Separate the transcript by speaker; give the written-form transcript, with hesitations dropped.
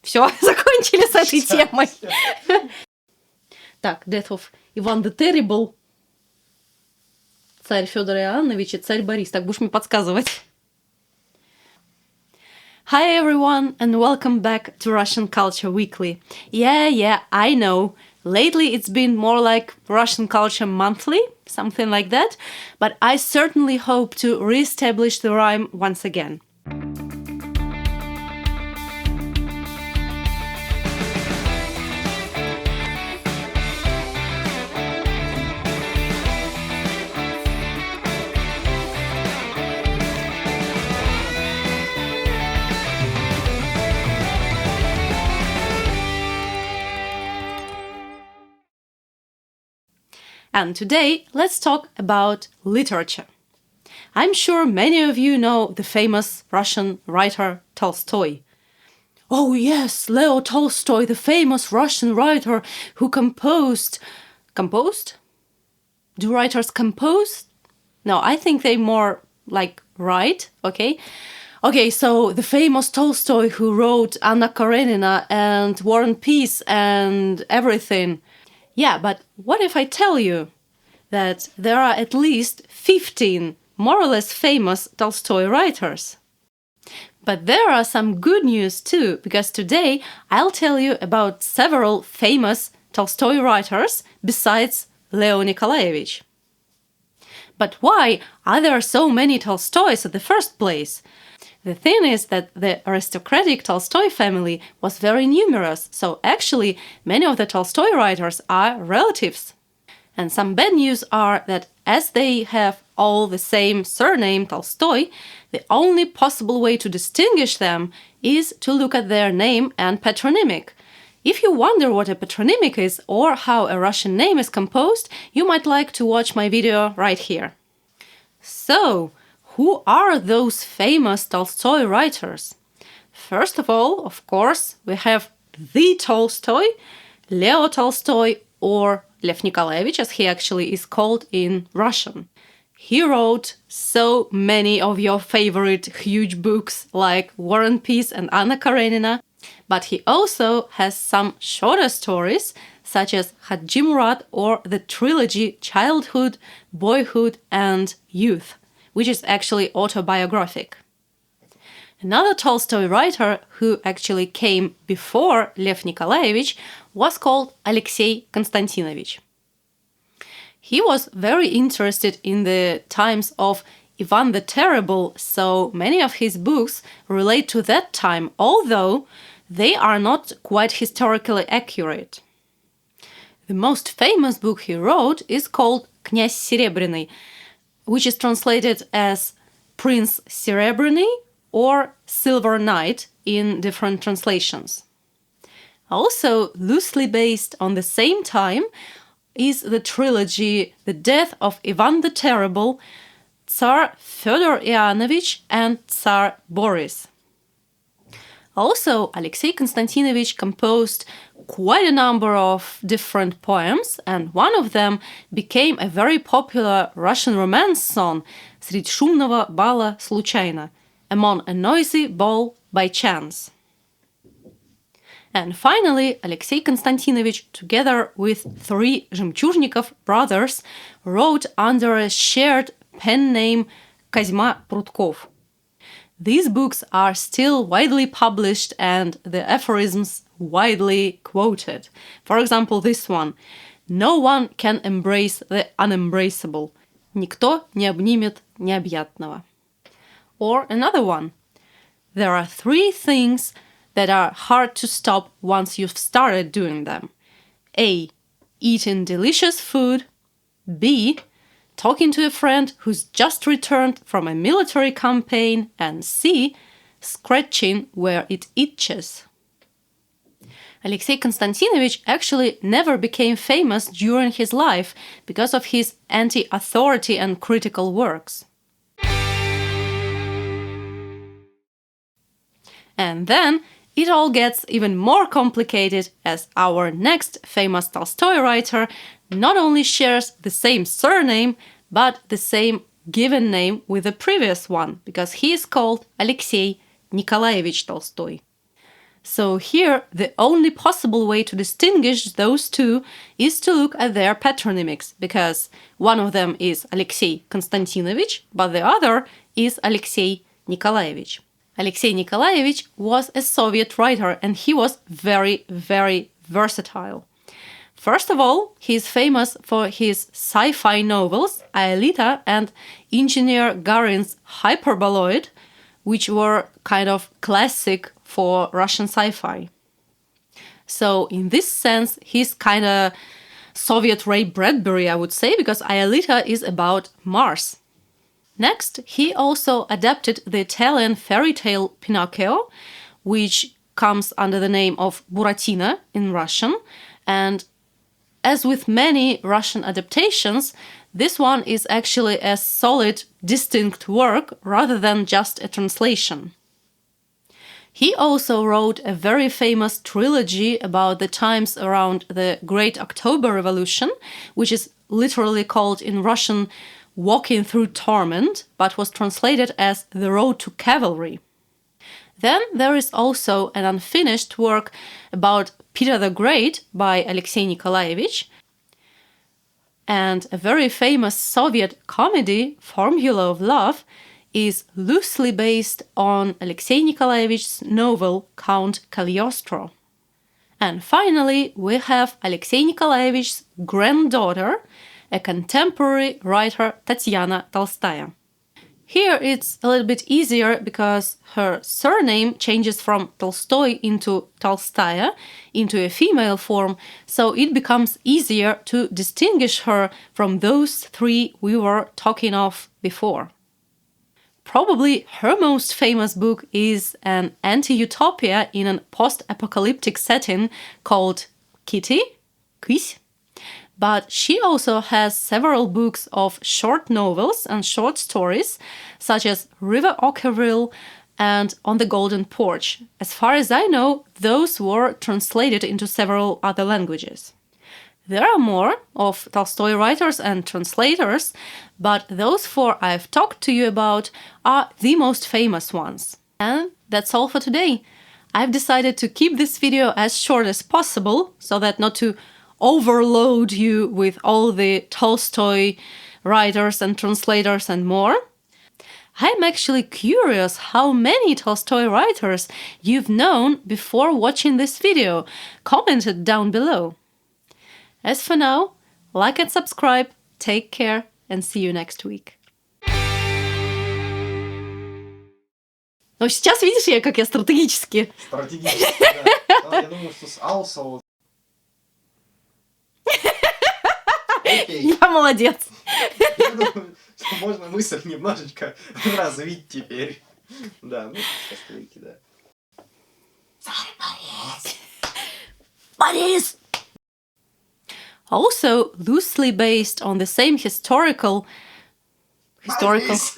Speaker 1: Все, закончили с этой темой. Так, Death of Ivan the Terrible. Царь Федор Иоаннович и царь Борис. Так, будешь мне подсказывать. Hi everyone and welcome back to Russian Culture Weekly. Yeah, I know. Lately it's been more like Russian Culture Monthly, something like that, but I certainly hope to re-establish the rhyme once again. And today, let's talk about literature. I'm sure many of you know the famous Russian writer Tolstoy. Oh yes, Leo Tolstoy, the famous Russian writer who composed... Composed? Do writers compose? No, I think they more like write, okay? Okay, so the famous Tolstoy who wrote Anna Karenina and War and Peace and everything. Yeah, but what if I tell you that there are at least 15 more or less famous Tolstoy writers? But there are some good news too, because today I'll tell you about several famous Tolstoy writers besides Lev Nikovaevich. But why are there so many Tolstoys in the first place? The thing is that the aristocratic Tolstoy family was very numerous, so actually many of the Tolstoy writers are relatives. And some bad news are that as they have all the same surname Tolstoy, the only possible way to distinguish them is to look at their name and patronymic. If you wonder what a patronymic is or how a Russian name is composed, you might like to watch my video right here. So, who are those famous Tolstoy writers? First of all, of course, we have the Tolstoy, Leo Tolstoy, or Lev Nikovaevich, as he actually is called in Russian. He wrote so many of your favorite huge books like War and Peace and Anna Karenina, but he also has some shorter stories such as Hadji Murat or the trilogy Childhood, Boyhood and Youth, which is actually autobiographic. Another Tolstoy writer who actually came before Lev Nikovaevich was called Alexey Konstantinovich. He was very interested in the times of Ivan the Terrible, so many of his books relate to that time, although they are not quite historically accurate. The most famous book he wrote is called Князь Серебряный, which is translated as Prince Serebryny or Silver Knight in different translations. Also, loosely based on the same time is the trilogy The Death of Ivan the Terrible, Tsar Fyodor Ivanovich and Tsar Boris. Also, Alexey Konstantinovich composed quite a number of different poems, and one of them became a very popular Russian romance song, «Средь шумного бала случайно», among a noisy ball by chance. And finally, Alexey Konstantinovich, together with three Жемчужников brothers, wrote under a shared pen name Козьма Прутков. These books are still widely published and the aphorisms widely quoted. For example, this one. No one can embrace the unembraceable. Никто не обнимет необъятного. Or another one. There are three things that are hard to stop once you've started doing them. A. Eating delicious food. B. Talking to a friend who's just returned from a military campaign. And C. Scratching where it itches. Alexey Konstantinovich actually never became famous during his life because of his anti-authority and critical works. And then it all gets even more complicated as our next famous Tolstoy writer not only shares the same surname, but the same given name with the previous one, because he is called Alexey Nikolaevich Tolstoy. So here, the only possible way to distinguish those two is to look at their patronymics, because one of them is Alexey Konstantinovich, but the other is Alexey Nikolaevich. Alexey Nikolaevich was a Soviet writer, and he was very, very versatile. First of all, he is famous for his sci-fi novels Aelita and Engineer Garin's Hyperboloid, which were kind of classic for Russian sci-fi. So in this sense, he's kind of Soviet Ray Bradbury, I would say, because Aelita is about Mars. Next, he also adapted the Italian fairy tale Pinocchio, which comes under the name of Buratino in Russian, and as with many Russian adaptations, this one is actually a solid, distinct work rather than just a translation. He also wrote a very famous trilogy about the times around the Great October Revolution, which is literally called in Russian Walking Through Torment, but was translated as The Road to Cavalry. Then there is also an unfinished work about Peter the Great by Alexey Nikolaevich, and a very famous Soviet comedy, Formula of Love, is loosely based on Alexey Nikolaevich's novel Count Cagliostro. And finally, we have Alexey Nikolaevich's granddaughter, a contemporary writer, Tatiana Tolstaya. Here it's a little bit easier because her surname changes from Tolstoy into Tolstaya, into a female form, so it becomes easier to distinguish her from those three we were talking of before. Probably her most famous book is an anti-utopia in a post-apocalyptic setting called Kitty, Кысь. But she also has several books of short novels and short stories, such as River Ockerville and On the Golden Porch. As far as I know, those were translated into several other languages. There are more of Tolstoy writers and translators, but those four I've talked to you about are the most famous ones. And that's all for today. I've decided to keep this video as short as possible, so that not to overload you with all the Tolstoy writers and translators and more. I'm actually curious how many Tolstoy writers you've known before watching this video. Comment it down below. As for now, like and subscribe, take care, and see you next week. Ну, сейчас видишь, как я стратегически.
Speaker 2: Стратегически, да. Я думаю, что с also... Окей.
Speaker 1: Я молодец.
Speaker 2: Я думаю, что можно мысль немножечко развить теперь. Да, ну, постройки, да.
Speaker 1: Sorry, Борис. Борис! Also loosely based on the same historical Борис!